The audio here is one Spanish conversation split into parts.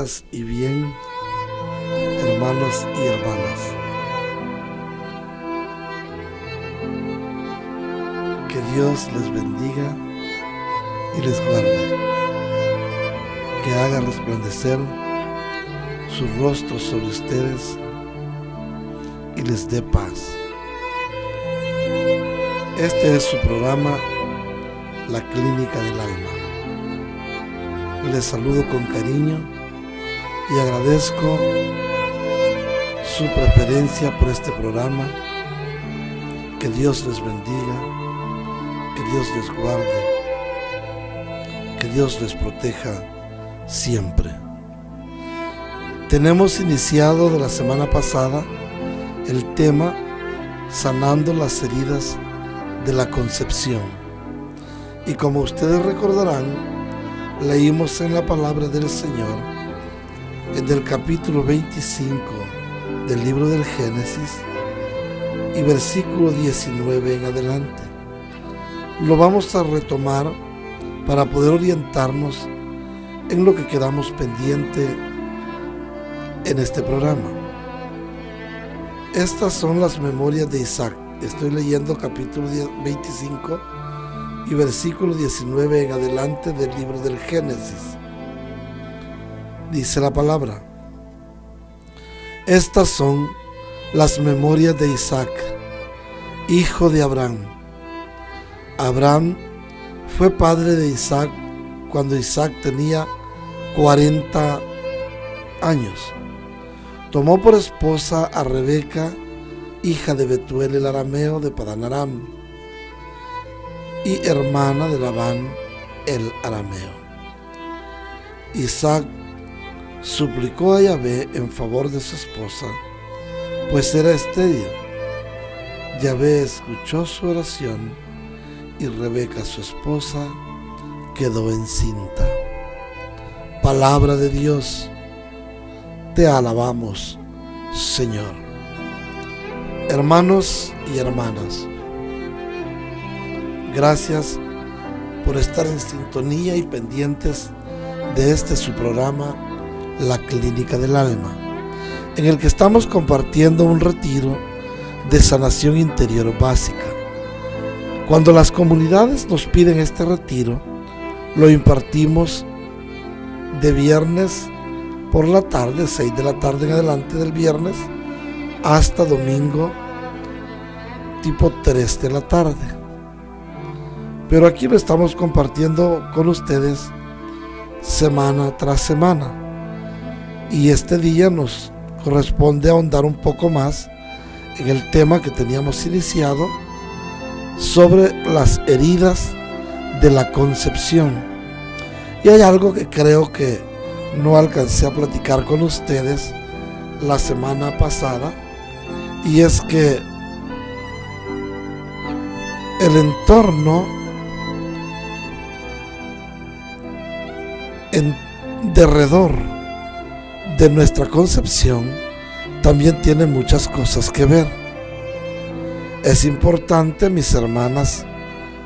paz y bien, hermanos y hermanas. Que Dios les bendiga y les guarde, que haga resplandecer su rostro sobre ustedes y les dé paz. Este es su programa, La Clínica del Alma. Les saludo con cariño y agradezco su preferencia por este programa. Que Dios les bendiga, que Dios les guarde, que Dios les proteja siempre. Tenemos iniciado de la semana pasada el tema sanando las heridas de la concepción. Y como ustedes recordarán, leímos en la palabra del Señor, en el capítulo 25 del libro del Génesis y versículo 19 en adelante. Lo vamos a retomar para poder orientarnos en lo que quedamos pendiente en este programa. Estas son las memorias de Isaac. Estoy leyendo capítulo 25 y versículo 19 en adelante del libro del Génesis. Dice la palabra: estas son las memorias de Isaac, hijo de Abraham. Abraham fue padre de Isaac cuando Isaac tenía 40 años. Tomó por esposa a Rebeca, hija de Betuel el arameo de Padán Aram, y hermana de Labán el arameo. Isaac suplicó a Yahvé en favor de su esposa, pues era estéril. Yahvé escuchó su oración y Rebeca, su esposa, quedó encinta. Palabra de Dios, te alabamos, Señor. Hermanos y hermanas, gracias por estar en sintonía y pendientes de este su programa, La Clínica del Alma, en el que estamos compartiendo un retiro de sanación interior básica. Cuando las comunidades nos piden este retiro, lo impartimos de viernes por la tarde, 6 de la tarde en adelante del viernes, hasta domingo tipo 3 de la tarde. Pero aquí lo estamos compartiendo con ustedes semana tras semana. Y este día nos corresponde ahondar un poco más en el tema que teníamos iniciado sobre las heridas de la concepción. Y hay algo que creo que no alcancé a platicar con ustedes la semana pasada, y es que el entorno en derredor de nuestra concepción también tiene muchas cosas que ver. Es importante, mis hermanas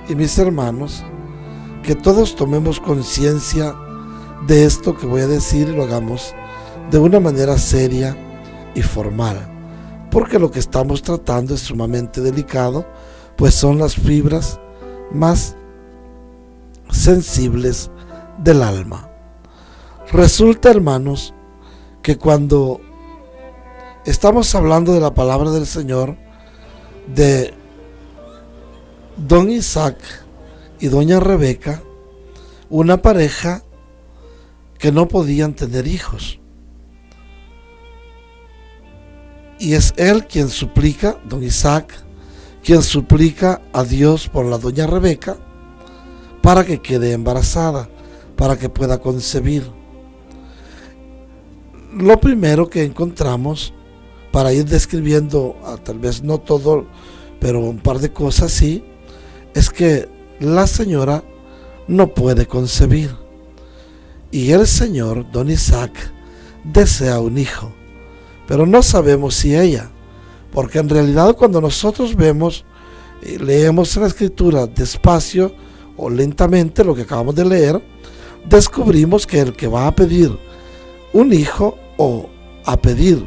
y mis hermanos, que todos tomemos conciencia de esto que voy a decir y lo hagamos de una manera seria y formal, porque lo que estamos tratando es sumamente delicado, pues son las fibras más sensibles del alma. Resulta, hermanos, que cuando estamos hablando de la palabra del Señor, de don Isaac y doña Rebeca, una pareja que no podían tener hijos, y es él quien suplica, don Isaac, quien suplica a Dios por la doña Rebeca para que quede embarazada, para que pueda concebir. Lo primero que encontramos, para ir describiendo, tal vez no todo, pero un par de cosas sí, es que la señora no puede concebir. Y el señor, don Isaac, desea un hijo, pero no sabemos si ella, porque en realidad cuando nosotros vemos y leemos en la escritura despacio o lentamente lo que acabamos de leer, descubrimos que el que va a pedir un hijo o a pedir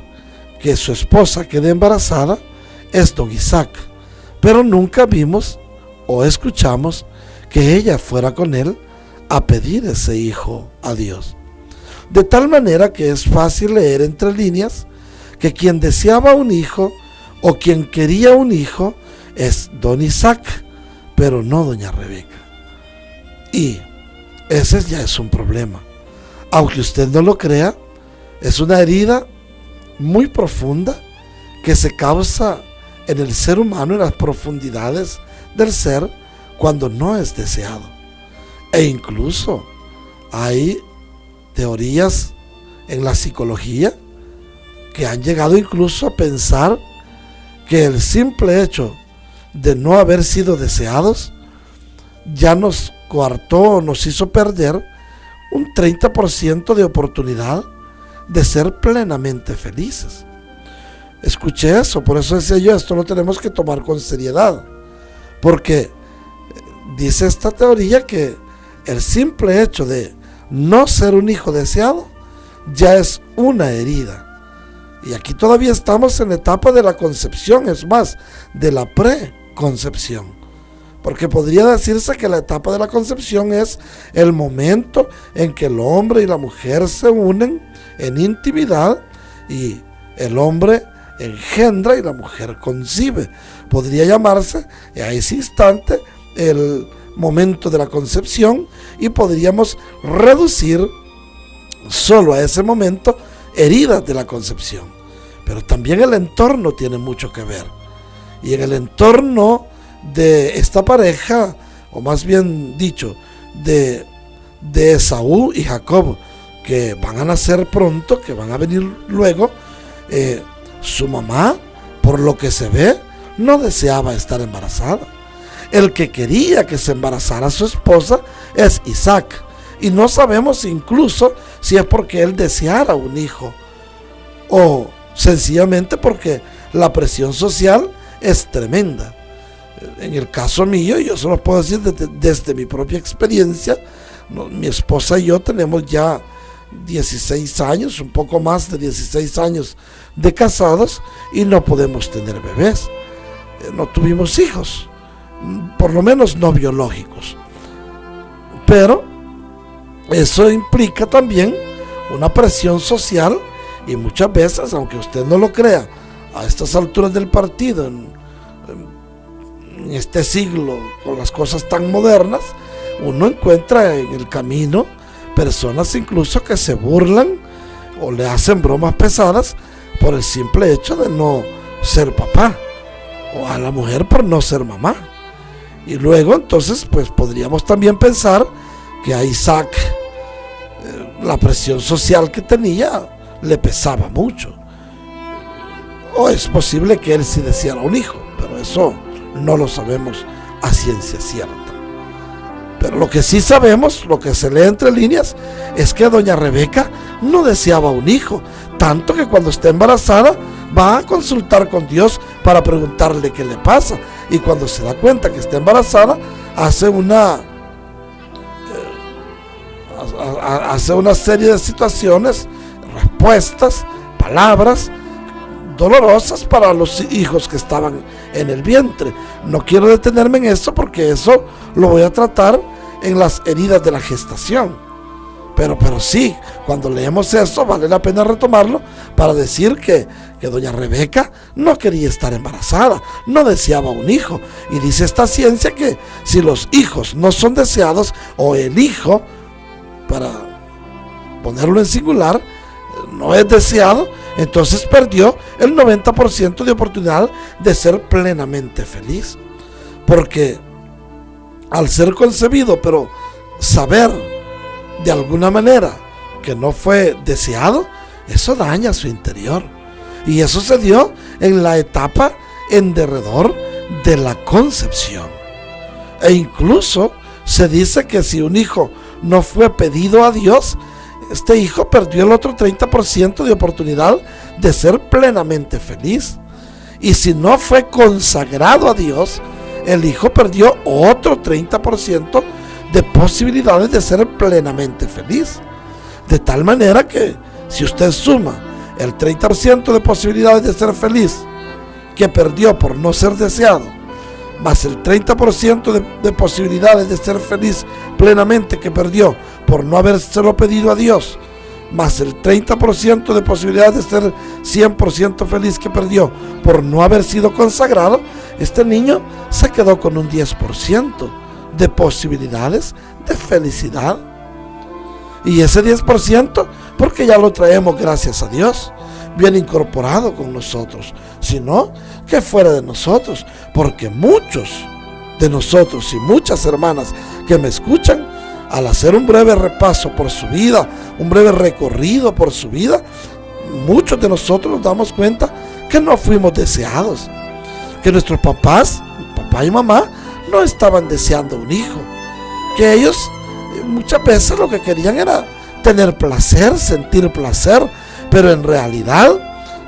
que su esposa quede embarazada es don Isaac, pero nunca vimos o escuchamos que ella fuera con él a pedir ese hijo a Dios. De tal manera que es fácil leer entre líneas que quien deseaba un hijo o quien quería un hijo es don Isaac, pero no doña Rebeca. Y ese ya es un problema. Aunque usted no lo crea, es una herida muy profunda que se causa en el ser humano, en las profundidades del ser, cuando no es deseado. E incluso hay teorías en la psicología que han llegado incluso a pensar que el simple hecho de no haber sido deseados ya nos coartó, nos hizo perder un 30% de oportunidad de ser plenamente felices. Escuché eso, por eso decía yo, esto lo tenemos que tomar con seriedad, porque dice esta teoría que el simple hecho de no ser un hijo deseado ya es una herida. Y aquí todavía estamos en la etapa de la concepción, es más, de la preconcepción. Porque podría decirse que la etapa de la concepción es el momento en que el hombre y la mujer se unen en intimidad y el hombre engendra y la mujer concibe. Podría llamarse a ese instante el momento de la concepción y podríamos reducir solo a ese momento heridas de la concepción. Pero también el entorno tiene mucho que ver. Y en el entorno de esta pareja, o más bien dicho, de Esaú y Jacob, que van a nacer pronto, que van a venir luego, su mamá, por lo que se ve, no deseaba estar embarazada. El que quería que se embarazara su esposa es Isaac, y no sabemos incluso si es porque él deseara un hijo o sencillamente porque la presión social es tremenda. En el caso mío, yo se lo puedo decir desde mi propia experiencia, mi esposa y yo tenemos ya 16 años, un poco más de 16 años de casados y no podemos tener bebés. No tuvimos hijos, por lo menos no biológicos. Pero eso implica también una presión social y muchas veces, aunque usted no lo crea, a estas alturas del partido, en este siglo, con las cosas tan modernas, uno encuentra en el camino personas incluso que se burlan o le hacen bromas pesadas por el simple hecho de no ser papá, o a la mujer por no ser mamá. Y luego entonces pues podríamos también pensar que a Isaac la presión social que tenía le pesaba mucho, o es posible que él sí deseara un hijo, pero eso no lo sabemos a ciencia cierta. Pero lo que sí sabemos, lo que se lee entre líneas, es que doña Rebeca no deseaba un hijo, tanto que cuando está embarazada va a consultar con Dios para preguntarle qué le pasa, y cuando se da cuenta que está embarazada hace una serie de situaciones, respuestas, palabras dolorosas para los hijos que estaban en el vientre. No quiero detenerme en eso porque eso lo voy a tratar en las heridas de la gestación. Pero sí, cuando leemos eso vale la pena retomarlo para decir que doña Rebeca no quería estar embarazada, no deseaba un hijo. Y dice esta ciencia que si los hijos no son deseados, o el hijo, para ponerlo en singular, no es deseado, entonces perdió el 90% de oportunidad de ser plenamente feliz. Porque al ser concebido, pero saber de alguna manera que no fue deseado, eso daña su interior. Y eso se dio en la etapa en derredor de la concepción. E incluso se dice que si un hijo no fue pedido a Dios, este hijo perdió el otro 30% de oportunidad de ser plenamente feliz. Y si no fue consagrado a Dios, el hijo perdió otro 30% de posibilidades de ser plenamente feliz. De tal manera que Si usted suma el 30% de posibilidades de ser feliz que perdió por no ser deseado, más el 30% de posibilidades de ser feliz plenamente que perdió por no habérselo pedido a Dios, más el 30% de posibilidades de ser 100% feliz que perdió por no haber sido consagrado, este niño se quedó con un 10% de posibilidades de felicidad. Y ese 10%, porque ya lo traemos, gracias a Dios, bien incorporado con nosotros, sino que fuera de nosotros, porque muchos de nosotros y muchas hermanas que me escuchan, al hacer un breve repaso por su vida, un breve recorrido por su vida, muchos de nosotros nos damos cuenta que no fuimos deseados, que nuestros papás, papá y mamá, no estaban deseando un hijo, que ellos muchas veces lo que querían era tener placer, sentir placer, pero en realidad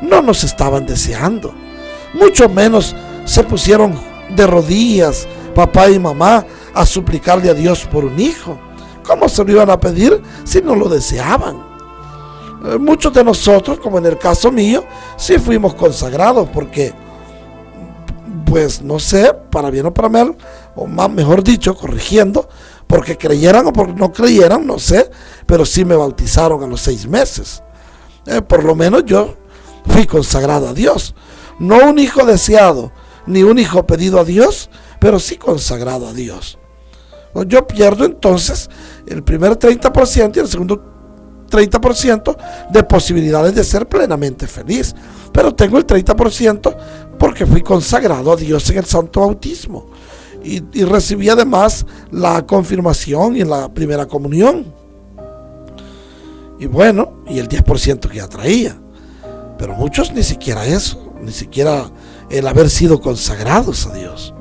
no nos estaban deseando. Mucho menos se pusieron de rodillas papá y mamá a suplicarle a Dios por un hijo. ¿Cómo se lo iban a pedir si no lo deseaban? Muchos de nosotros, como en el caso mío, sí fuimos consagrados porque, pues no sé, para bien o para mal, o más mejor dicho, corrigiendo, porque creyeran o porque no creyeran, no sé, pero sí me bautizaron a los 6 meses. Por lo menos yo fui consagrado a Dios. No un hijo deseado, ni un hijo pedido a Dios, pero sí consagrado a Dios. Yo pierdo entonces el primer 30% y el segundo 30% de posibilidades de ser plenamente feliz. Pero tengo el 30% porque fui consagrado a Dios en el santo bautismo. Y recibí además la confirmación y la primera comunión. Y bueno, y el 10% que ya traía. Pero muchos ni siquiera eso, ni siquiera el haber sido consagrados a Dios.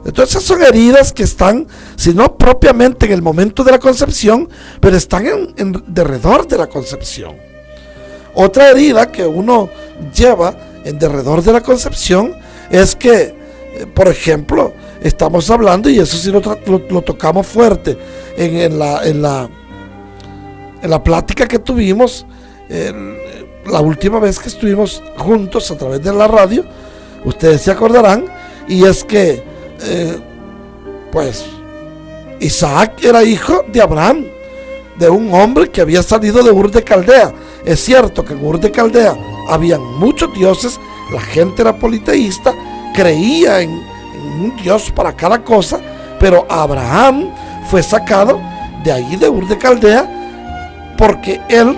Entonces son heridas que están, si no propiamente en el momento de la concepción, pero están en derredor de la concepción. Otra herida que uno lleva en derredor de la concepción es que, por ejemplo, estamos hablando, y eso sí lo tocamos fuerte en la plática que tuvimos la última vez que estuvimos juntos a través de la radio, ustedes se acordarán, y es que pues Isaac era hijo de Abraham, de un hombre que había salido de Ur de Caldea. Es cierto que en Ur de Caldea habían muchos dioses, la gente era politeísta, creía en un dios para cada cosa, pero Abraham fue sacado de ahí de Ur de Caldea porque él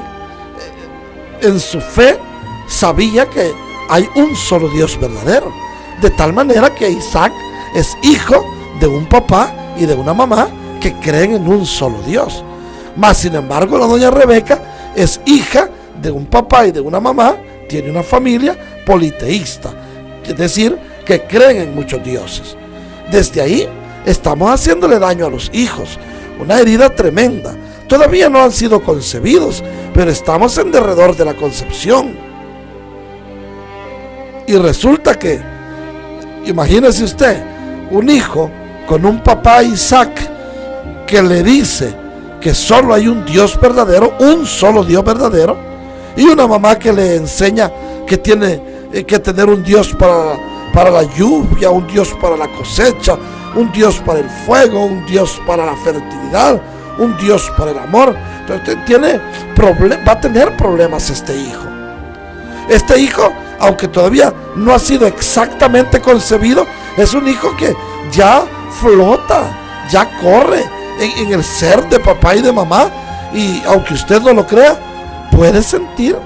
en su fe sabía que hay un solo Dios verdadero, de tal manera que Isaac es hijo de un papá y de una mamá que creen en un solo Dios. Mas sin embargo la doña Rebeca es hija de un papá y de una mamá, tiene una familia politeísta, es decir, que creen en muchos dioses. Desde ahí estamos haciéndole daño a los hijos, una herida tremenda. Todavía no han sido concebidos, pero estamos en derredor de la concepción. Y resulta que, imagínese usted, un hijo con un papá Isaac que le dice que solo hay un Dios verdadero, un solo Dios verdadero, y una mamá que le enseña que tiene que tener un Dios para la lluvia, un Dios para la cosecha, un Dios para el fuego, un Dios para la fertilidad, un Dios para el amor. Entonces va a tener problemas este hijo. Este hijo, aunque todavía no ha sido exactamente concebido, es un hijo que ya flota, ya corre en el ser de papá y de mamá, y aunque usted no lo crea, puede sentir,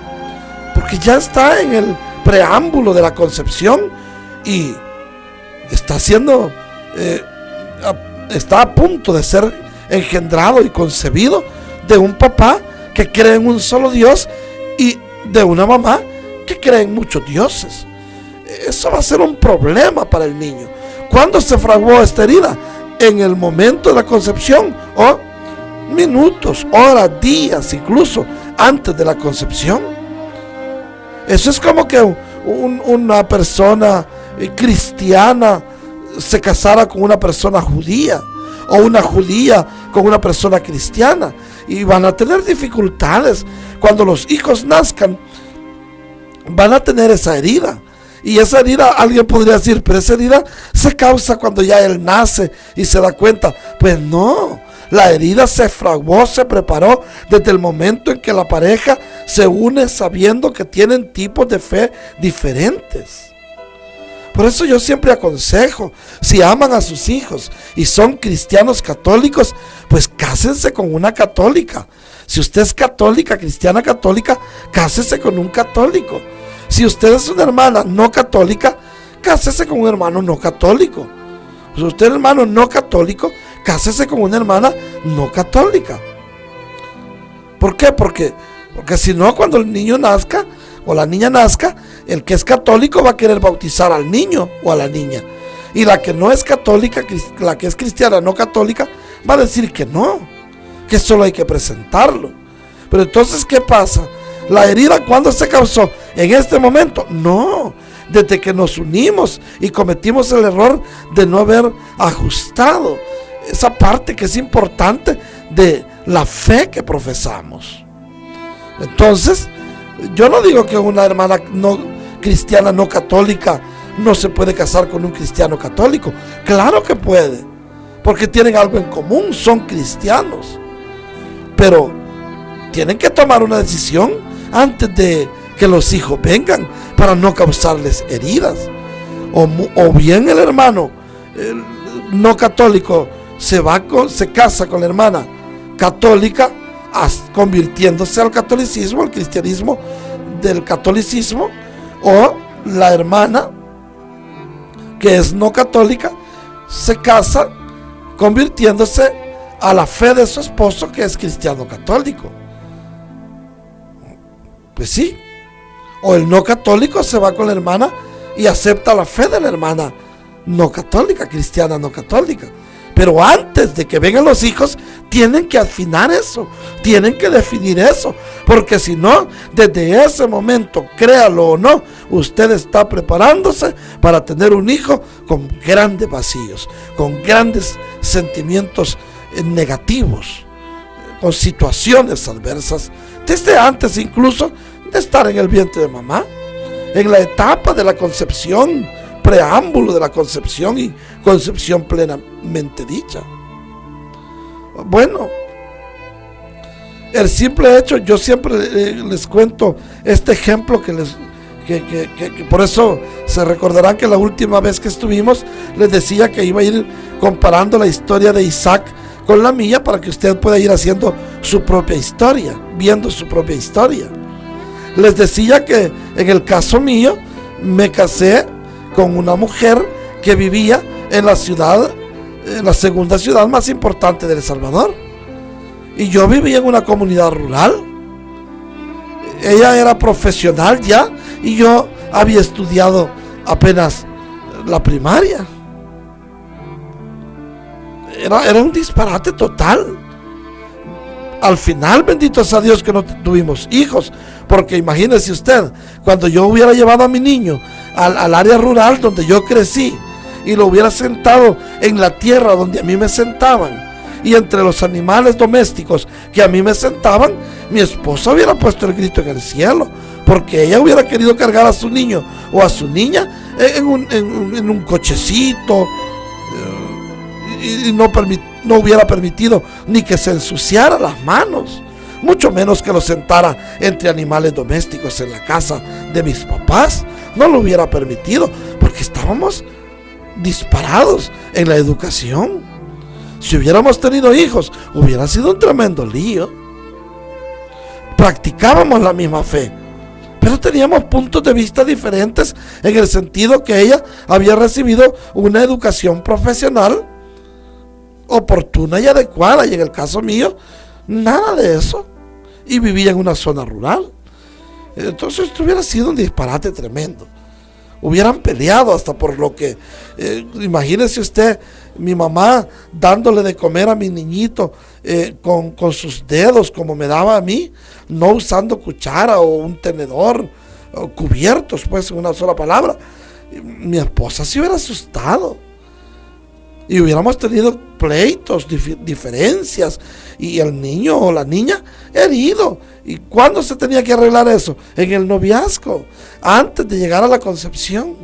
porque ya está en el preámbulo de la concepción y está a punto de ser engendrado y concebido de un papá que cree en un solo Dios y de una mamá que cree en muchos dioses. Eso va a ser un problema para el niño. ¿Cuándo se fraguó esta herida? En el momento de la concepción, o minutos, horas, días, incluso antes de la concepción. Eso es como que una persona cristiana se casara con una persona judía, o una judía con una persona cristiana, y van a tener dificultades. Cuando los hijos nazcan, van a tener esa herida. Y esa herida, alguien podría decir, pero esa herida se causa cuando ya él nace y se da cuenta. Pues no, la herida se fraguó, se preparó desde el momento en que la pareja se une sabiendo que tienen tipos de fe diferentes. Por eso yo siempre aconsejo, si aman a sus hijos y son cristianos católicos, pues cásense con una católica. Si usted es católica, cristiana católica, cásese con un católico. Si usted es una hermana no católica, cásese con un hermano no católico. Si usted es hermano no católico, cásese con una hermana no católica. ¿Por qué? Porque si no, cuando el niño nazca o la niña nazca, el que es católico va a querer bautizar al niño o a la niña. Y la que no es católica, la que es cristiana no católica, va a decir que no, que solo hay que presentarlo. Pero entonces, ¿qué pasa? ¿La herida cuándo se causó? ¿En este momento? No, desde que nos unimos y cometimos el error de no haber ajustado esa parte que es importante de la fe que profesamos. Entonces, yo no digo que una hermana no cristiana no católica no se puede casar con un cristiano católico. Claro que puede, porque tienen algo en común, son cristianos. Pero tienen que tomar una decisión antes de que los hijos vengan, para no causarles heridas. O bien el hermano no católico se casa con la hermana católica, convirtiéndose al catolicismo, al cristianismo del catolicismo, o la hermana que es no católica se casa convirtiéndose a la fe de su esposo, que es cristiano católico. Pues sí. O el no católico se va con la hermana y acepta la fe de la hermana no católica, cristiana no católica. Pero antes de que vengan los hijos, tienen que afinar eso, tienen que definir eso, porque si no, desde ese momento, créalo o no, usted está preparándose para tener un hijo con grandes vacíos, con grandes sentimientos negativos, con situaciones adversas, desde antes incluso de estar en el vientre de mamá, en la etapa de la concepción, preámbulo de la concepción y concepción plenamente dicha. Bueno, el simple hecho, yo siempre les cuento este ejemplo que por eso se recordarán que la última vez que estuvimos les decía que iba a ir comparando la historia de Isaac con la mía, para que usted pueda ir haciendo su propia historia, viendo su propia historia. Les decía que en el caso mío me casé con una mujer que vivía en la ciudad, en la segunda ciudad más importante de El Salvador, y yo vivía en una comunidad rural. Ella era profesional ya y yo había estudiado apenas la primaria. Era un disparate total. Al final, bendito sea Dios que no tuvimos hijos, porque imagínese usted, cuando yo hubiera llevado a mi niño al área rural donde yo crecí y lo hubiera sentado en la tierra donde a mí me sentaban y entre los animales domésticos que a mí me sentaban, mi esposa hubiera puesto el grito en el cielo, porque ella hubiera querido cargar a su niño o a su niña en un cochecito, y no hubiera permitido ni que se ensuciara las manos, mucho menos que lo sentara entre animales domésticos en la casa de mis papás. No lo hubiera permitido, porque estábamos disparados en la educación. Si hubiéramos tenido hijos, hubiera sido un tremendo lío. Practicábamos la misma fe, pero teníamos puntos de vista diferentes, en el sentido que ella había recibido una educación profesional oportuna y adecuada, y en el caso mío nada de eso, y vivía en una zona rural. Entonces esto hubiera sido un disparate tremendo. Hubieran peleado hasta por lo que imagínese usted, mi mamá dándole de comer a mi niñito con sus dedos, como me daba a mí, no usando cuchara o un tenedor o cubiertos, pues, en una sola palabra. Mi esposa se hubiera asustado. y hubiéramos tenido pleitos, diferencias, y el niño o la niña herido. ¿Y cuándo se tenía que arreglar eso? En el noviazgo, antes de llegar a la concepción.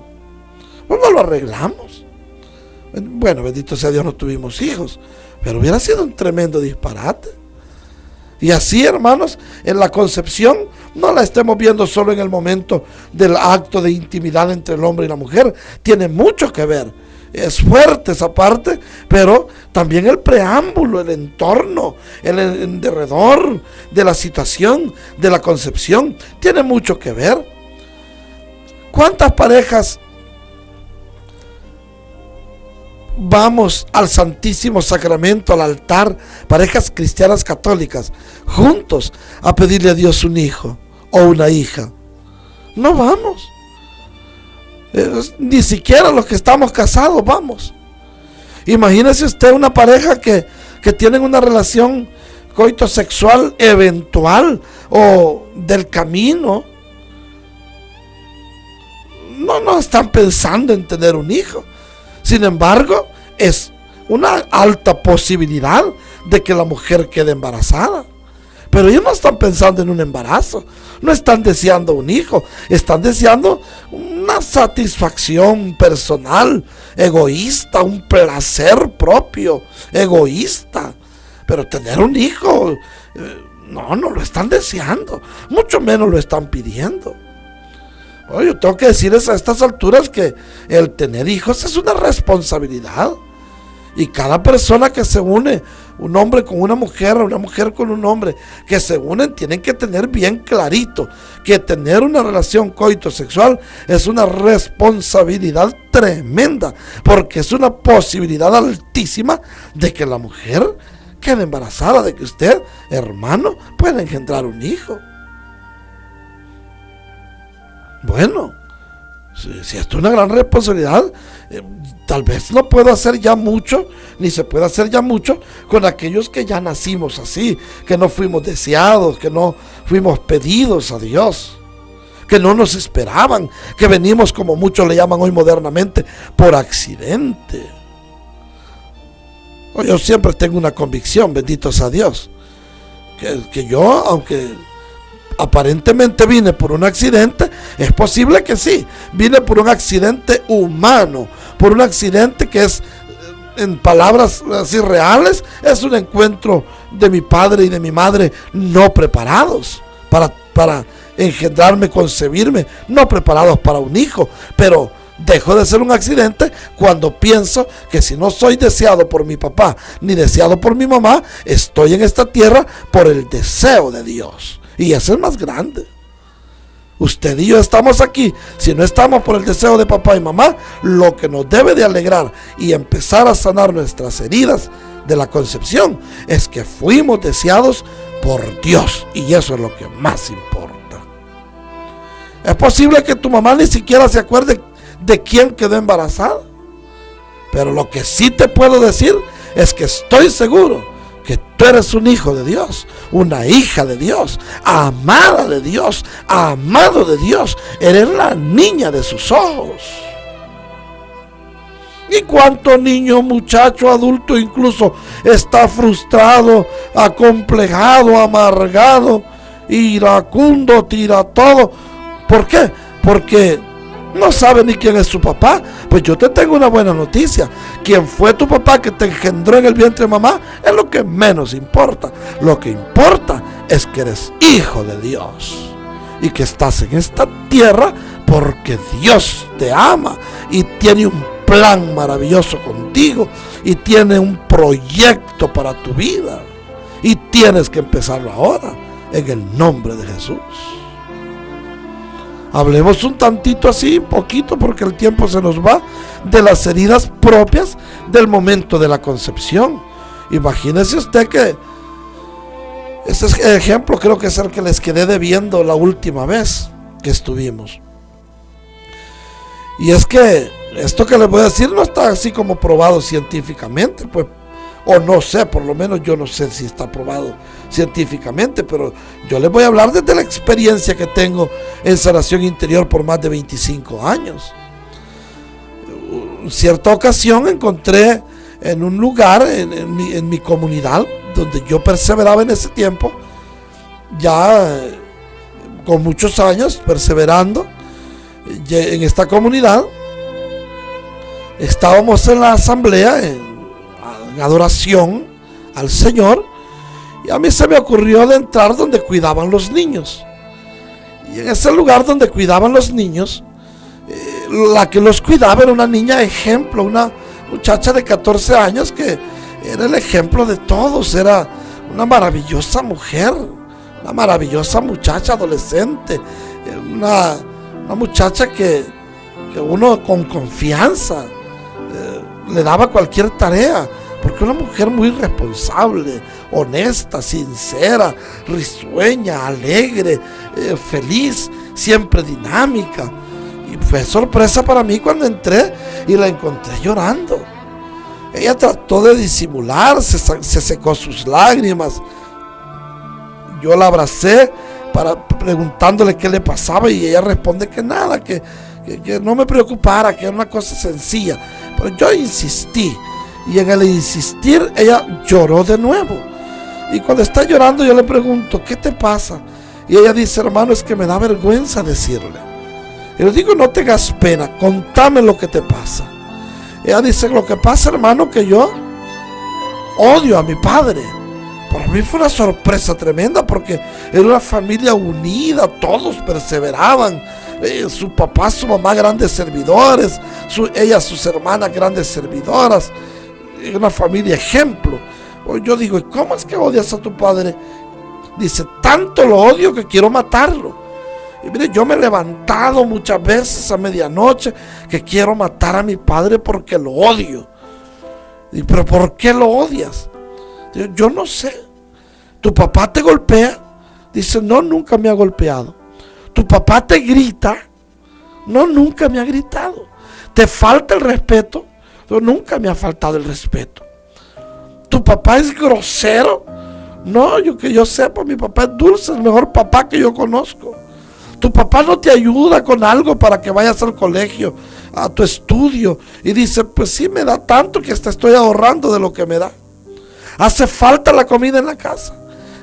Pues no lo arreglamos. Bueno, bendito sea Dios, no tuvimos hijos, pero hubiera sido un tremendo disparate. Y así, hermanos, en la concepción no la estemos viendo solo en el momento del acto de intimidad entre el hombre y la mujer. Tiene mucho que ver. Es fuerte esa parte, pero también el preámbulo, el entorno, el alrededor de la situación de la concepción tiene mucho que ver. ¿Cuántas parejas vamos al Santísimo Sacramento, al altar, parejas cristianas católicas, juntos a pedirle a Dios un hijo o una hija? No vamos. Ni siquiera los que estamos casados vamos. Imagínese usted una pareja que tienen una relación coito-sexual eventual o del camino. No están pensando en tener un hijo. Sin embargo, es una alta posibilidad de que la mujer quede embarazada. Pero ellos no están pensando en un embarazo, no están deseando un hijo, están deseando una satisfacción personal, egoísta, un placer propio, egoísta. Pero tener un hijo, no lo están deseando, mucho menos lo están pidiendo. Bueno, yo tengo que decirles a estas alturas que el tener hijos es una responsabilidad. Y cada persona que se une, un hombre con una mujer con un hombre, que se unen, tienen que tener bien clarito que tener una relación coito-sexual es una responsabilidad tremenda, porque es una posibilidad altísima de que la mujer quede embarazada, de que usted, hermano, pueda engendrar un hijo. Bueno, si esto es una gran responsabilidad, tal vez no puedo hacer ya mucho, ni se puede hacer ya mucho con aquellos que ya nacimos así, que no fuimos deseados, que no fuimos pedidos a Dios, que no nos esperaban, que venimos, como muchos le llaman hoy modernamente, por accidente. Yo siempre tengo una convicción, bendito sea Dios, que yo, aunque aparentemente vine por un accidente, es posible que sí, vine por un accidente humano, por un accidente que es, en palabras así reales, es un encuentro de mi padre y de mi madre no preparados para engendrarme, concebirme, no preparados para un hijo. Pero dejo de ser un accidente cuando pienso que si no soy deseado por mi papá ni deseado por mi mamá, estoy en esta tierra por el deseo de Dios. Y eso es más grande. Usted y yo estamos aquí. Si no estamos por el deseo de papá y mamá, lo que nos debe de alegrar y empezar a sanar nuestras heridas de la concepción es que fuimos deseados por Dios. Y eso es lo que más importa. Es posible que tu mamá ni siquiera se acuerde de quién quedó embarazada. Pero lo que sí te puedo decir es que estoy seguro que tú eres un hijo de Dios, una hija de Dios, amada de Dios, amado de Dios. Eres la niña de sus ojos. ¿Y cuánto niño, muchacho, adulto incluso está frustrado, acomplejado, amargado, iracundo, tira todo? ¿Por qué? Porque no sabe ni quién es su papá. Pues yo te tengo una buena noticia. Quien fue tu papá que te engendró en el vientre de mamá es lo que menos importa. Lo que importa es que eres hijo de Dios y que estás en esta tierra porque Dios te ama y tiene un plan maravilloso contigo y tiene un proyecto para tu vida y tienes que empezarlo ahora en el nombre de Jesús. Hablemos un tantito así, poquito, porque el tiempo se nos va, de las heridas propias del momento de la concepción. Imagínese usted que ese ejemplo creo que es el que les quedé debiendo la última vez que estuvimos. Y es que esto que les voy a decir no está así como probado científicamente, pues, o no sé, por lo menos yo no sé si está probado científicamente, pero yo les voy a hablar desde la experiencia que tengo en sanación interior por más de 25 años. En cierta ocasión encontré en un lugar, en mi comunidad, donde yo perseveraba en ese tiempo, ya con muchos años perseverando en esta comunidad. Estábamos en la asamblea, en adoración al Señor, y a mí se me ocurrió de entrar donde cuidaban los niños. Y en ese lugar donde cuidaban los niños, la que los cuidaba era una niña ejemplo, una muchacha de 14 años que era el ejemplo de todos. Era una maravillosa mujer, una maravillosa muchacha adolescente, una muchacha que uno con confianza le daba cualquier tarea, porque una mujer muy responsable, honesta, sincera, risueña, alegre, feliz, siempre dinámica. Y fue sorpresa para mí cuando entré y la encontré llorando. Ella trató de disimular, se secó sus lágrimas. Yo la abracé preguntándole qué le pasaba, y ella responde que nada, que no me preocupara, que era una cosa sencilla. Pero yo insistí, y en el insistir ella lloró de nuevo. Y cuando está llorando yo le pregunto, ¿qué te pasa? Y ella dice, hermano, es que me da vergüenza decirle. Y le digo, no tengas pena, contame lo que te pasa. Ella dice, lo que pasa, hermano, que yo odio a mi padre. Para mí fue una sorpresa tremenda, porque era una familia unida, todos perseveraban. Su papá, su mamá, grandes servidores, sus hermanas, grandes servidoras. Una familia ejemplo. Yo digo, ¿y cómo es que odias a tu padre? Dice, tanto lo odio que quiero matarlo. Y mire, yo me he levantado muchas veces a medianoche que quiero matar a mi padre porque lo odio. Y, ¿pero por qué lo odias? Yo no sé. ¿Tu papá te golpea? Dice, no, nunca me ha golpeado. ¿Tu papá te grita? No, nunca me ha gritado. ¿Te falta el respeto? No, nunca me ha faltado el respeto. ¿Tu papá es grosero? No, que yo sepa, mi papá es dulce, el mejor papá que yo conozco. ¿Tu papá no te ayuda con algo para que vayas al colegio, a tu estudio? Y dice, pues sí, me da tanto que hasta estoy ahorrando de lo que me da. ¿Hace falta la comida en la casa?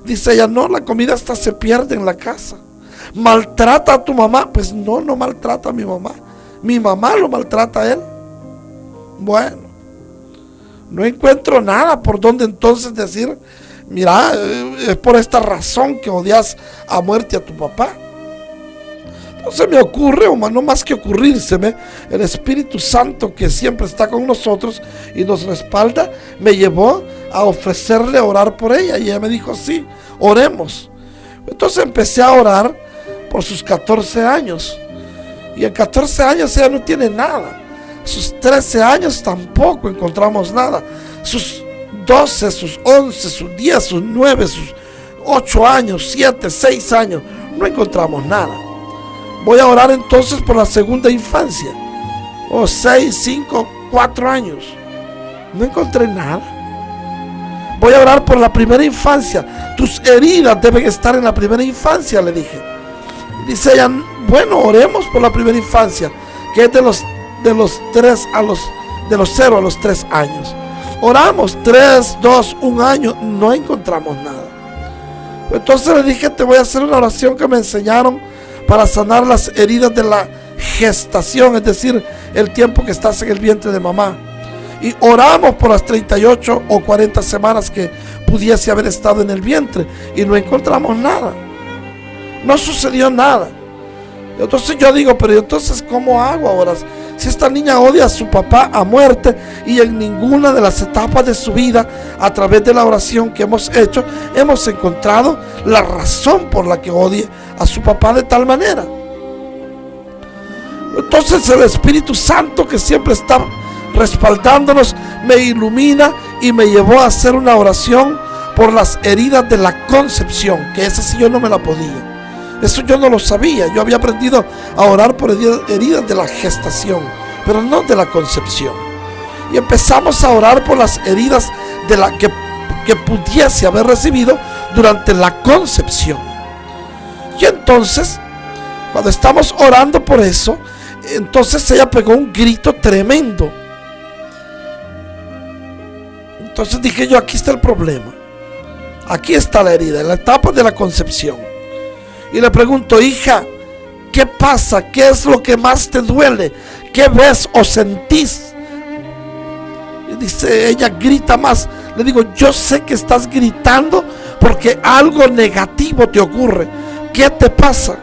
Dice ella, no, la comida hasta se pierde en la casa. ¿Maltrata a tu mamá? Pues no maltrata a mi mamá. Mi mamá lo maltrata a él. Bueno, no encuentro nada por donde entonces decir, mira, es por esta razón que odias a muerte a tu papá. Entonces me ocurre, o no más que ocurrírseme, el Espíritu Santo, que siempre está con nosotros y nos respalda, me llevó a ofrecerle orar por ella. Y ella me dijo, sí, oremos. Entonces empecé a orar por sus 14 años. Y en 14 años ella no tiene nada. Sus 13 años tampoco encontramos nada. Sus 12, sus 11, sus 10, sus 9, sus 8 años, 7, 6 años, no encontramos nada. Voy a orar entonces por la segunda infancia. 6, 5, 4 años. No encontré nada. Voy a orar por la primera infancia. Tus heridas deben estar en la primera infancia, le dije. Y dice ella, bueno, oremos por la primera infancia, que es de los 0 a los 3 años. Oramos 3, 2, 1 año, no encontramos nada. Entonces le dije, te voy a hacer una oración que me enseñaron para sanar las heridas de la gestación, es decir, el tiempo que estás en el vientre de mamá. Y oramos por las 38 o 40 semanas que pudiese haber estado en el vientre, y no encontramos nada. No sucedió nada. Entonces yo digo, pero entonces ¿cómo hago ahora? Si esta niña odia a su papá a muerte, y en ninguna de las etapas de su vida, a través de la oración que hemos hecho, hemos encontrado la razón por la que odie a su papá de tal manera. Entonces el Espíritu Santo, que siempre está respaldándonos, me ilumina y me llevó a hacer una oración por las heridas de la concepción, que esa sí yo no me la podía. Eso yo no lo sabía. Yo había aprendido a orar por heridas de la gestación, pero no de la concepción. Y empezamos a orar por las heridas de la que pudiese haber recibido durante la concepción. Y entonces, cuando estamos orando por eso, entonces ella pegó un grito tremendo. Entonces dije yo, aquí está el problema. Aquí está la herida, en la etapa de la concepción. Y le pregunto, hija, ¿qué pasa? ¿Qué es lo que más te duele? ¿Qué ves o sentís? Y dice, ella grita más. Le digo, yo sé que estás gritando porque algo negativo te ocurre. ¿Qué te pasa?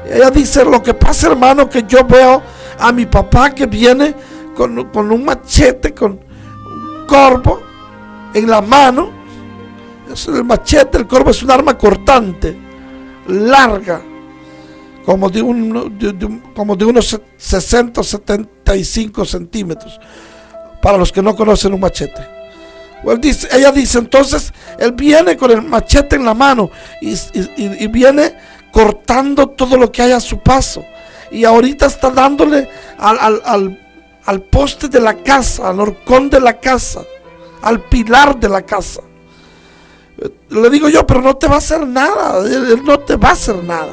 Y ella dice, lo que pasa, hermano, que yo veo a mi papá que viene con un machete, con un corvo en la mano. Es el machete, el corvo es un arma cortante, larga, como de unos 60 o 75 centímetros, para los que no conocen un machete. Ella dice, entonces, él viene con el machete en la mano y viene cortando todo lo que hay a su paso. Y ahorita está dándole al poste de la casa, al horcón de la casa, al pilar de la casa. Le digo yo, pero no te va a hacer nada, él no te va a hacer nada.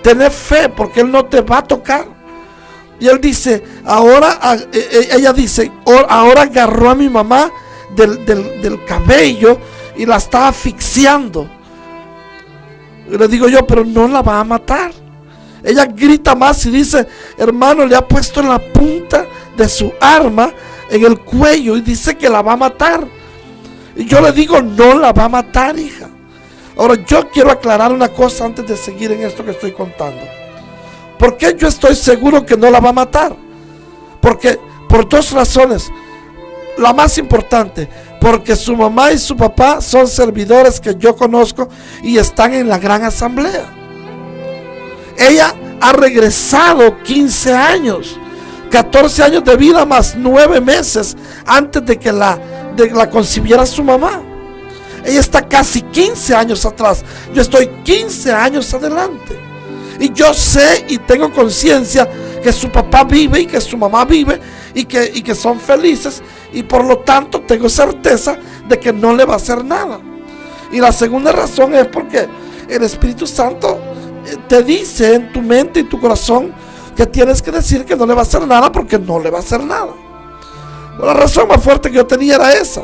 Tené fe porque él no te va a tocar. Y él dice, ella dice, ahora agarró a mi mamá del cabello y la está asfixiando. Y le digo yo, pero no la va a matar. Ella grita más y dice, hermano, le ha puesto en la punta de su arma en el cuello y dice que la va a matar. Y yo le digo, no la va a matar, hija. Ahora yo quiero aclarar una cosa antes de seguir en esto que estoy contando. ¿Por qué yo estoy seguro que no la va a matar? Porque por dos razones. La más importante, porque su mamá y su papá son servidores que yo conozco y están en la gran asamblea. Ella ha regresado 15 años, 14 años de vida más 9 meses antes de que la concibiera su mamá. Ella está casi 15 años atrás. Yo estoy 15 años adelante. Y yo sé y tengo conciencia que su papá vive y que su mamá vive y que son felices. Y por lo tanto tengo certeza de que no le va a hacer nada. Y la segunda razón es porque el Espíritu Santo te dice en tu mente y tu corazón que tienes que decir que no le va a hacer nada, porque no le va a hacer nada. La razón más fuerte que yo tenía era esa.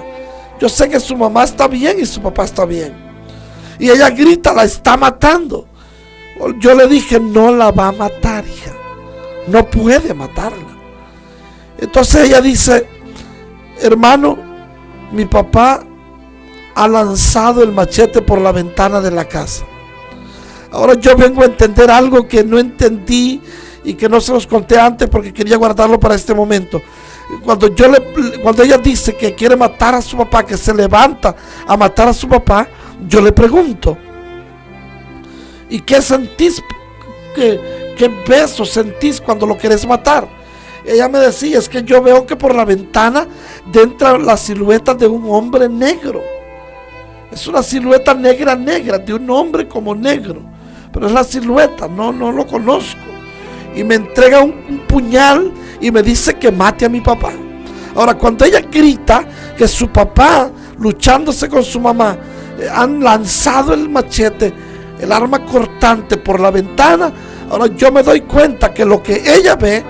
Yo sé que su mamá está bien y su papá está bien. Y ella grita, la está matando. Yo le dije, no la va a matar, hija. No puede matarla. Entonces ella dice, hermano, mi papá ha lanzado el machete por la ventana de la casa. Ahora yo vengo a entender algo que no entendí y que no se los conté antes porque quería guardarlo para este momento. Cuando ella dice que quiere matar a su papá, que se levanta a matar a su papá, yo le pregunto, ¿y qué sentís? ¿Qué ves o sentís cuando lo querés matar? Ella me decía, es que yo veo que por la ventana entra la silueta de un hombre negro. Es una silueta negra, de un hombre como negro, pero es la silueta, no lo conozco. Y me entrega un puñal y me dice que mate a mi papá. Ahora, cuando ella grita que su papá, luchándose con su mamá, han lanzado el machete, el arma cortante por la ventana, ahora yo me doy cuenta que lo que ella ve,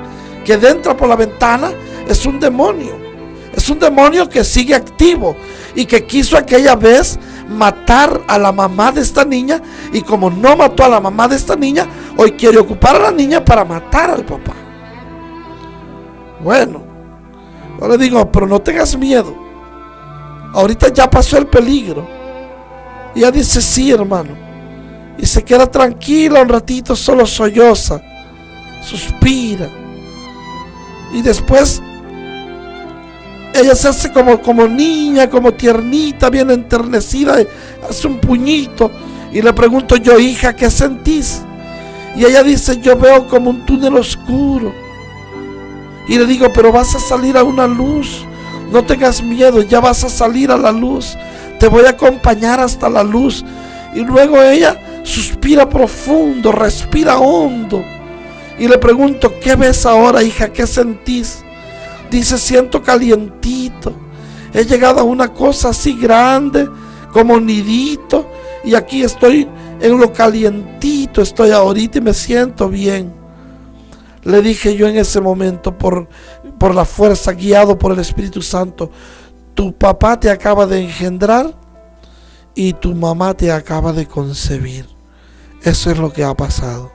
que entra por la ventana, es un demonio. Es un demonio que sigue activo y que quiso aquella vez matar a la mamá de esta niña, y como no mató a la mamá de esta niña, hoy quiere ocupar a la niña para matar al papá. Bueno, yo le digo, pero no tengas miedo, ahorita ya pasó el peligro. Y ella dice, sí, hermano, y se queda tranquila un ratito, solo solloza, suspira, y después ella se hace como niña, como tiernita, bien enternecida, hace un puñito. Y le pregunto yo, hija, ¿qué sentís? Y ella dice, yo veo como un túnel oscuro. Y le digo, pero vas a salir a una luz. No tengas miedo, ya vas a salir a la luz. Te voy a acompañar hasta la luz. Y luego ella suspira profundo, respira hondo. Y le pregunto, ¿qué ves ahora, hija? ¿Qué sentís? Dice, siento calientito. He llegado a una cosa así grande, como nidito, y aquí estoy en lo calientito, estoy ahorita y me siento bien. Le dije yo en ese momento, por la fuerza, guiado por el Espíritu Santo, tu papá te acaba de engendrar y tu mamá te acaba de concebir. Eso es lo que ha pasado.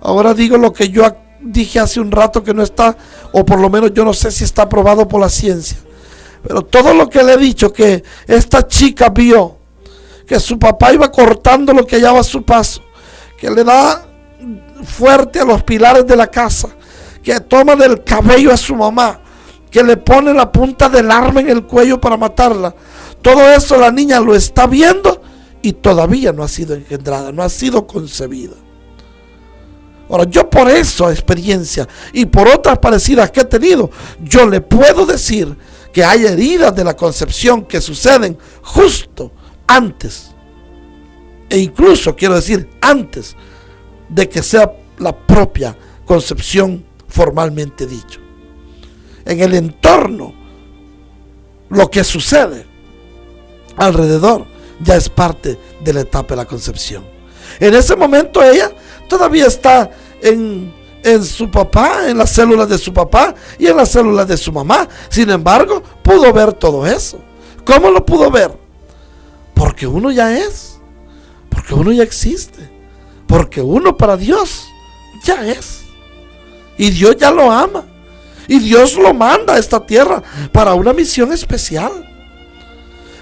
Ahora digo lo que yo dije hace un rato, que no está, o por lo menos yo no sé si está aprobado por la ciencia, pero todo lo que le he dicho, que esta chica vio que su papá iba cortando lo que hallaba a su paso, que le da fuerte a los pilares de la casa, que toma del cabello a su mamá, que le pone la punta del arma en el cuello para matarla. Todo eso la niña lo está viendo y todavía no ha sido engendrada, no ha sido concebida. Ahora, yo por esa experiencia y por otras parecidas que he tenido, yo le puedo decir que hay heridas de la concepción que suceden justo antes, e incluso quiero decir antes de que sea la propia concepción formalmente dicho. En el entorno, lo que sucede alrededor ya es parte de la etapa de la concepción. En ese momento ella todavía está en su papá, en las células de su papá y en las células de su mamá. Sin embargo, pudo ver todo eso. ¿Cómo lo pudo ver? Porque uno ya es, porque uno ya existe, porque uno para Dios ya es. Y Dios ya lo ama. Y Dios lo manda a esta tierra para una misión especial.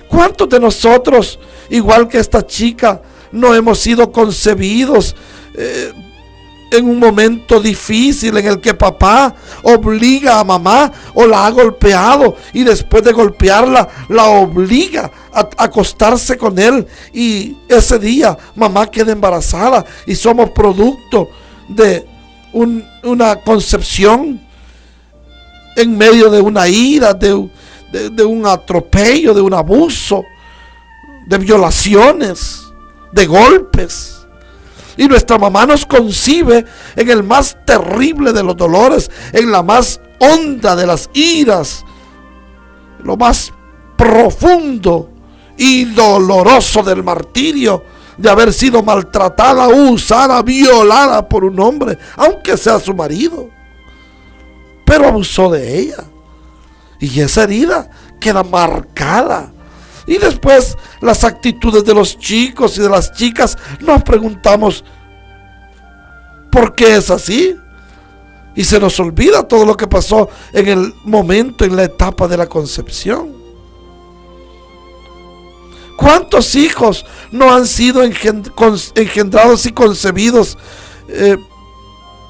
¿Cuántos de nosotros, igual que esta chica, no hemos sido concebidos en un momento difícil en el que papá obliga a mamá o la ha golpeado y después de golpearla la obliga a acostarse con él, y ese día mamá queda embarazada y somos producto de una concepción en medio de una ira, de un atropello, de un abuso, de violaciones, de golpes? Y nuestra mamá nos concibe en el más terrible de los dolores, en la más honda de las iras, lo más profundo y doloroso del martirio de haber sido maltratada, usada, violada por un hombre, aunque sea su marido. Pero abusó de ella. Y esa herida queda marcada. Y después las actitudes de los chicos y de las chicas, nos preguntamos ¿por qué es así? Y se nos olvida todo lo que pasó en el momento, en la etapa de la concepción. ¿Cuántos hijos no han sido engendrados y concebidos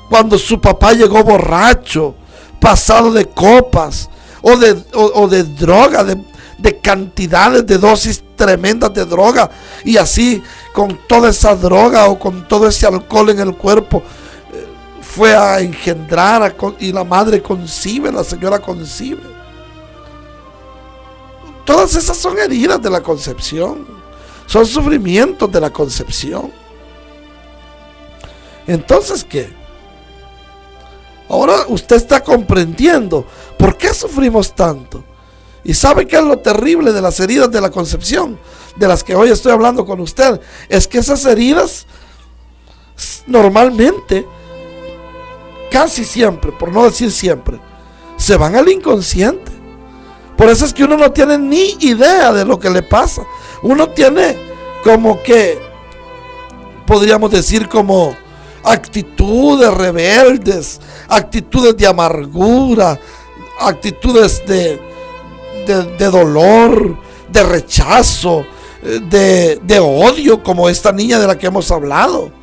cuando su papá llegó borracho, pasado de copas o de droga, de cantidades de dosis tremendas de droga, y así con toda esa droga o con todo ese alcohol en el cuerpo fue a engendrar y la madre concibe, la señora concibe? Todas esas son heridas de la concepción, son sufrimientos de la concepción. Entonces, ¿qué? Ahora usted está comprendiendo por qué sufrimos tanto. ¿Y sabe qué es lo terrible de las heridas de la concepción, de las que hoy estoy hablando con usted? Es que esas heridas normalmente, casi siempre, por no decir siempre, se van al inconsciente. Por eso es que uno no tiene ni idea de lo que le pasa. Uno tiene como que, podríamos decir, como actitudes rebeldes, actitudes de amargura, actitudes de dolor, de rechazo, de odio, como esta niña de la que hemos hablado,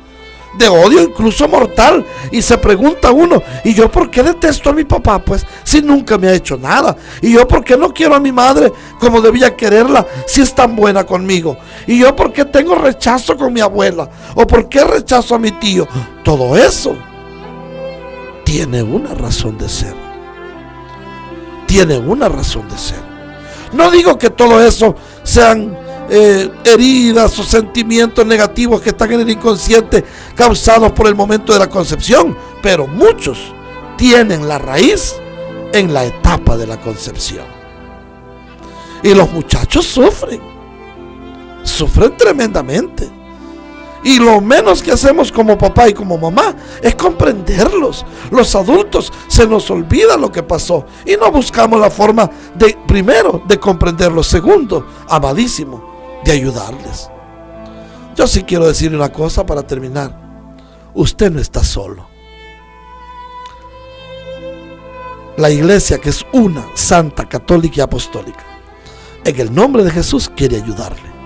de odio incluso mortal. Y se pregunta uno, ¿y yo por qué detesto a mi papá? Pues si nunca me ha hecho nada. ¿Y yo por qué no quiero a mi madre como debía quererla si es tan buena conmigo? ¿Y yo por qué tengo rechazo con mi abuela? ¿O por qué rechazo a mi tío? Todo eso tiene una razón de ser. Tiene una razón de ser. No digo que todo eso sean heridas o sentimientos negativos que están en el inconsciente causados por el momento de la concepción, pero muchos tienen la raíz en la etapa de la concepción. Y los muchachos sufren tremendamente. Y lo menos que hacemos como papá y como mamá es comprenderlos. Los adultos se nos olvida lo que pasó y no buscamos la forma de, primero, de comprenderlos. Segundo, amadísimo, de ayudarles. Yo sí quiero decir una cosa para terminar. Usted no está solo. La iglesia, que es una, santa, católica y apostólica, en el nombre de Jesús quiere ayudarle.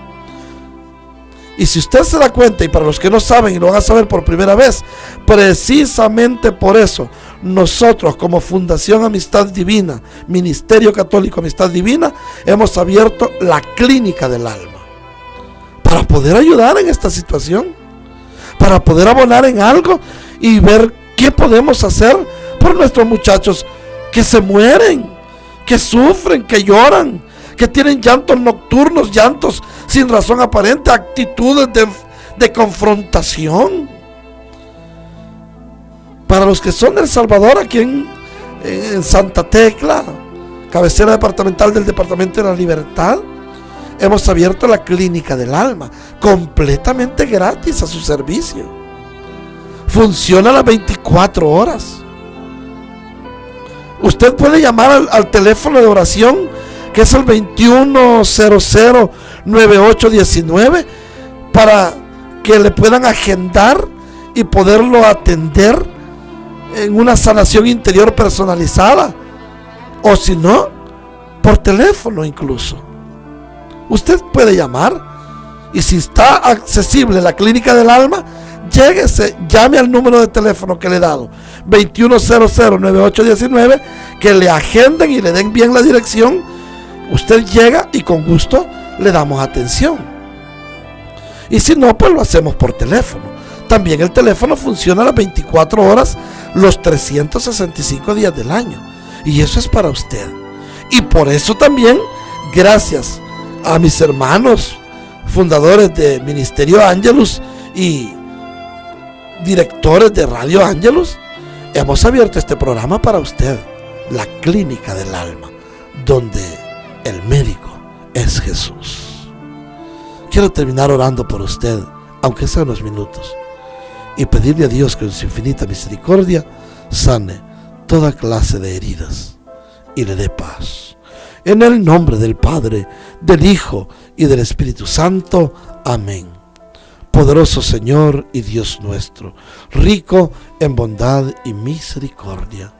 Y si usted se da cuenta, y para los que no saben y lo van a saber por primera vez, precisamente por eso nosotros como Fundación Amistad Divina, Ministerio Católico Amistad Divina, hemos abierto la Clínica del Alma para poder ayudar en esta situación, para poder abonar en algo y ver qué podemos hacer por nuestros muchachos que se mueren, que sufren, que lloran, que tienen llantos nocturnos, llantos sin razón aparente, actitudes de confrontación. Para los que son de El Salvador, aquí en Santa Tecla, cabecera departamental del Departamento de la Libertad, hemos abierto la Clínica del Alma, completamente gratis a su servicio. Funciona a las 24 horas. Usted puede llamar al teléfono de oración, que es el 2100-9819, para que le puedan agendar y poderlo atender en una sanación interior personalizada, o si no, por teléfono incluso. Usted puede llamar, y si está accesible la Clínica del Alma, llame al número de teléfono que le he dado, 2100-9819, que le agenden y le den bien la dirección. Usted llega y con gusto le damos atención. Y si no, pues lo hacemos por teléfono. También el teléfono funciona a las 24 horas, los 365 días del año. Y eso es para usted. Y por eso también, gracias a mis hermanos fundadores de Ministerio Ángelus y directores de Radio Ángelus, hemos abierto este programa para usted, la Clínica del Alma, donde el médico es Jesús. Quiero terminar orando por usted, aunque sea unos minutos, y pedirle a Dios que en su infinita misericordia sane toda clase de heridas y le dé paz. En el nombre del Padre, del Hijo y del Espíritu Santo. Amén. Poderoso Señor y Dios nuestro, rico en bondad y misericordia,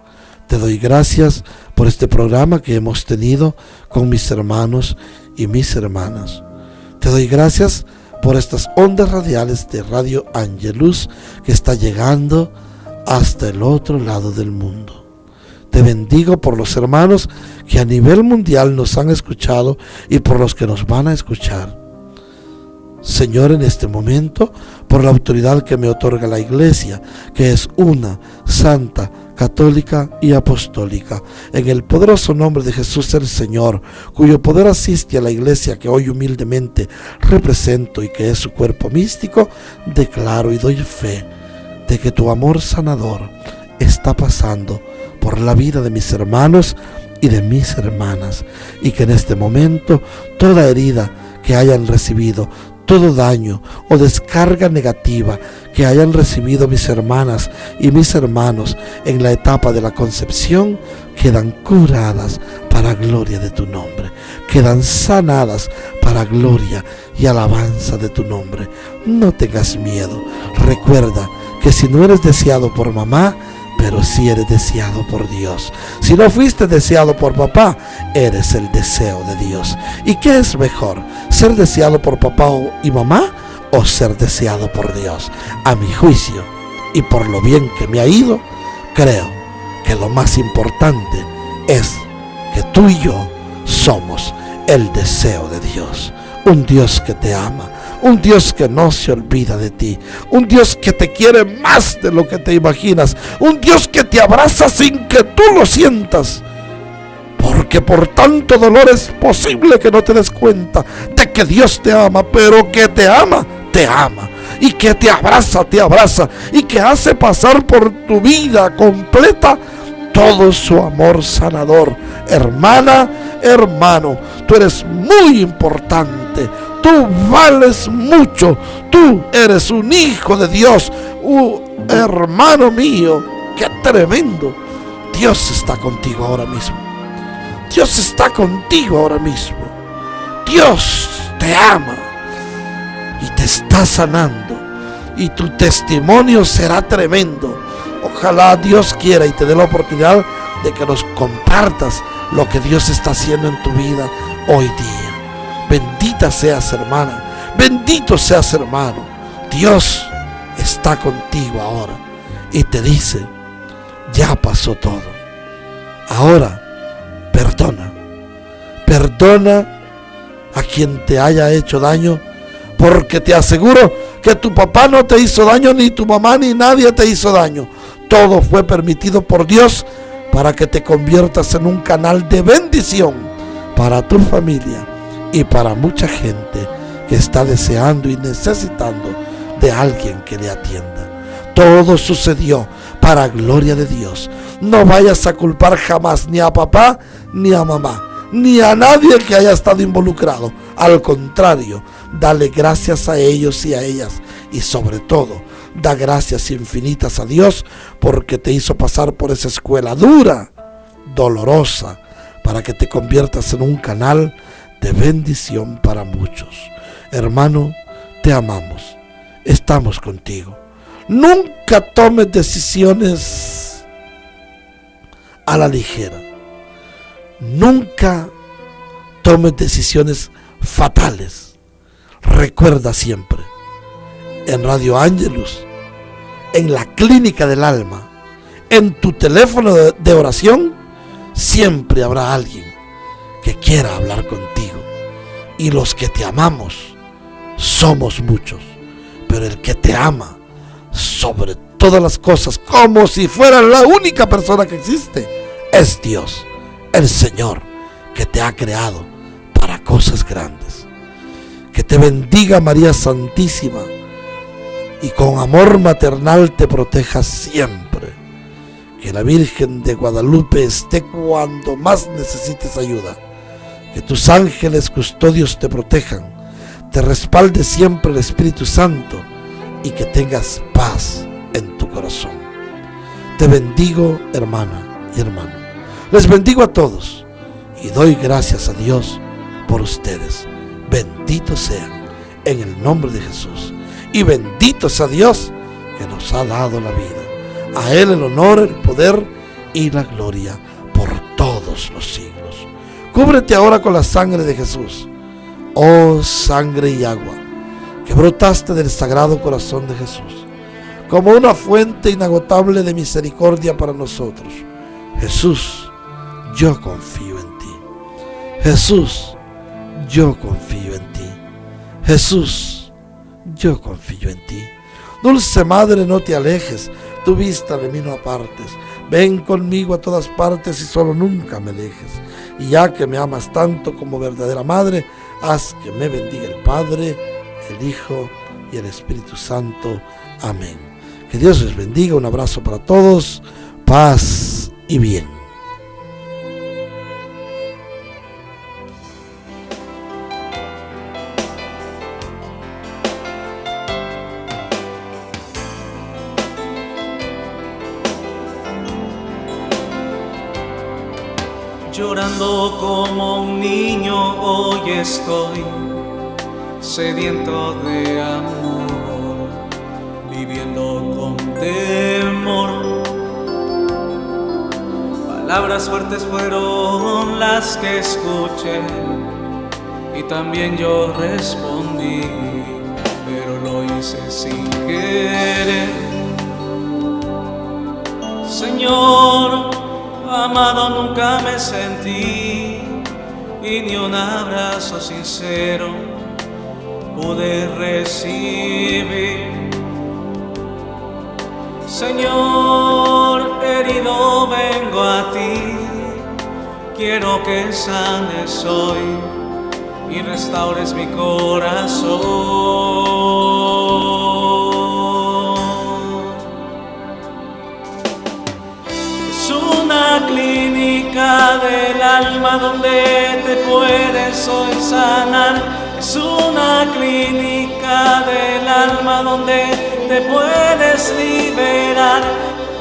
te doy gracias por este programa que hemos tenido con mis hermanos y mis hermanas. Te doy gracias por estas ondas radiales de Radio Ángelus que está llegando hasta el otro lado del mundo. Te bendigo por los hermanos que a nivel mundial nos han escuchado y por los que nos van a escuchar. Señor, en este momento, por la autoridad que me otorga la Iglesia, que es una, santa, católica y apostólica, en el poderoso nombre de Jesús el Señor, cuyo poder asiste a la Iglesia que hoy humildemente represento y que es su cuerpo místico, declaro y doy fe de que tu amor sanador está pasando por la vida de mis hermanos y de mis hermanas, y que en este momento toda herida que hayan recibido, todo daño o descarga negativa que hayan recibido mis hermanas y mis hermanos en la etapa de la concepción, quedan curadas para gloria de tu nombre, quedan sanadas para gloria y alabanza de tu nombre. No tengas miedo, recuerda que si no eres deseado por mamá, pero si eres deseado por Dios. Si no fuiste deseado por papá, eres el deseo de Dios. ¿Y qué es mejor? ¿Ser deseado por papá y mamá o ser deseado por Dios? A mi juicio, y por lo bien que me ha ido, creo que lo más importante es que tú y yo somos el deseo de Dios. Un Dios que te ama, un Dios que no se olvida de ti, un Dios que te quiere más de lo que te imaginas, un Dios que te abraza sin que tú lo sientas, porque por tanto dolor es posible que no te des cuenta de que Dios te ama, pero que te ama, y que te abraza, y que hace pasar por tu vida completa todo su amor sanador. Hermana, hermano, tú eres muy importante, Tú vales mucho. Tú eres un hijo de Dios. Hermano mío, qué tremendo. Dios está contigo ahora mismo. Dios está contigo ahora mismo. Dios te ama y te está sanando. Y tu testimonio será tremendo. Ojalá Dios quiera y te dé la oportunidad de que nos compartas lo que Dios está haciendo en tu vida hoy día. Bendita seas, hermana. Bendito seas, hermano. Dios está contigo ahora y te dice: ya pasó todo. Ahora perdona. Perdona a quien te haya hecho daño, porque te aseguro que tu papá no te hizo daño, ni tu mamá, ni nadie te hizo daño. Todo fue permitido por Dios para que te conviertas en un canal de bendición para tu familia y para mucha gente que está deseando y necesitando de alguien que le atienda. Todo sucedió para gloria de Dios. No vayas a culpar jamás ni a papá ni a mamá, ni a nadie que haya estado involucrado. Al contrario, dale gracias a ellos y a ellas, y sobre todo, da gracias infinitas a Dios porque te hizo pasar por esa escuela dura, dolorosa, para que te conviertas en un canal de bendición para muchos. Hermano, te amamos, estamos contigo. Nunca tomes decisiones a la ligera. Nunca tomes decisiones fatales. Recuerda siempre, en Radio Ángelus, en la Clínica del Alma, en tu teléfono de oración, siempre habrá alguien que quiera hablar contigo. Y los que te amamos somos muchos, pero el que te ama sobre todas las cosas, como si fuera la única persona que existe, es Dios, el Señor, que te ha creado para cosas grandes. Que te bendiga María Santísima y con amor maternal te proteja siempre. Que la Virgen de Guadalupe esté cuando más necesites ayuda. Que tus ángeles custodios te protejan. Te respalde siempre el Espíritu Santo y que tengas paz en tu corazón. Te bendigo, hermana y hermano. Les bendigo a todos y doy gracias a Dios por ustedes. Benditos sean en el nombre de Jesús. Y bendito sea Dios que nos ha dado la vida. A Él el honor, el poder y la gloria por todos los siglos. Cúbrete ahora con la sangre de Jesús. Oh sangre y agua que brotaste del Sagrado Corazón de Jesús, como una fuente inagotable de misericordia para nosotros. Jesús, yo confío en ti. Jesús, yo confío en ti. Jesús, yo confío en ti. Dulce Madre, no te alejes, tu vista de mí no apartes. Ven conmigo a todas partes y solo nunca me dejes. Y ya que me amas tanto como verdadera Madre, haz que me bendiga el Padre, el Hijo y el Espíritu Santo. Amén. Que Dios les bendiga. Un abrazo para todos. Paz y bien. Llorando como un niño hoy estoy, sediento de amor, viviendo con temor. Palabras fuertes fueron las que escuché y también yo respondí, pero lo hice sin querer. Señor, amado nunca me sentí y ni un abrazo sincero pude recibir. Señor, herido vengo a ti, quiero que sanes hoy y restaures mi corazón. Una clínica del alma donde te puedes hoy sanar. Es Es una clínica del alma donde te puedes liberar,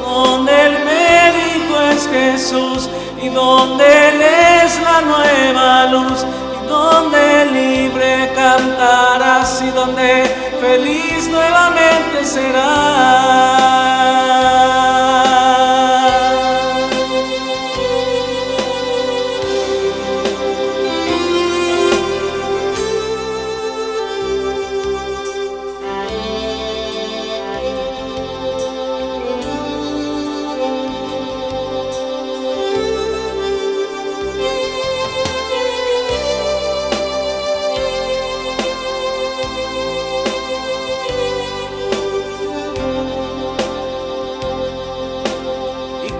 donde el médico es Jesús y donde Él es la nueva luz, y donde libre cantarás y donde feliz nuevamente serás.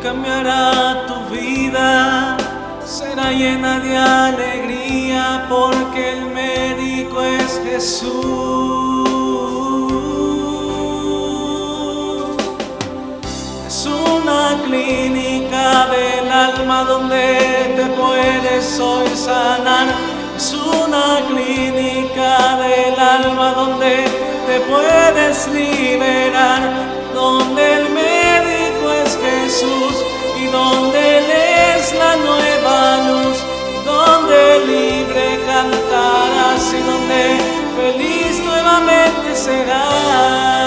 Cambiará tu vida, será llena de alegría, porque el médico es Jesús. Es una clínica del alma donde te puedes hoy sanar. Es una clínica del alma donde te puedes liberar, donde el médico es Jesús y donde Él es la nueva luz, donde libre cantarás y donde feliz nuevamente serás.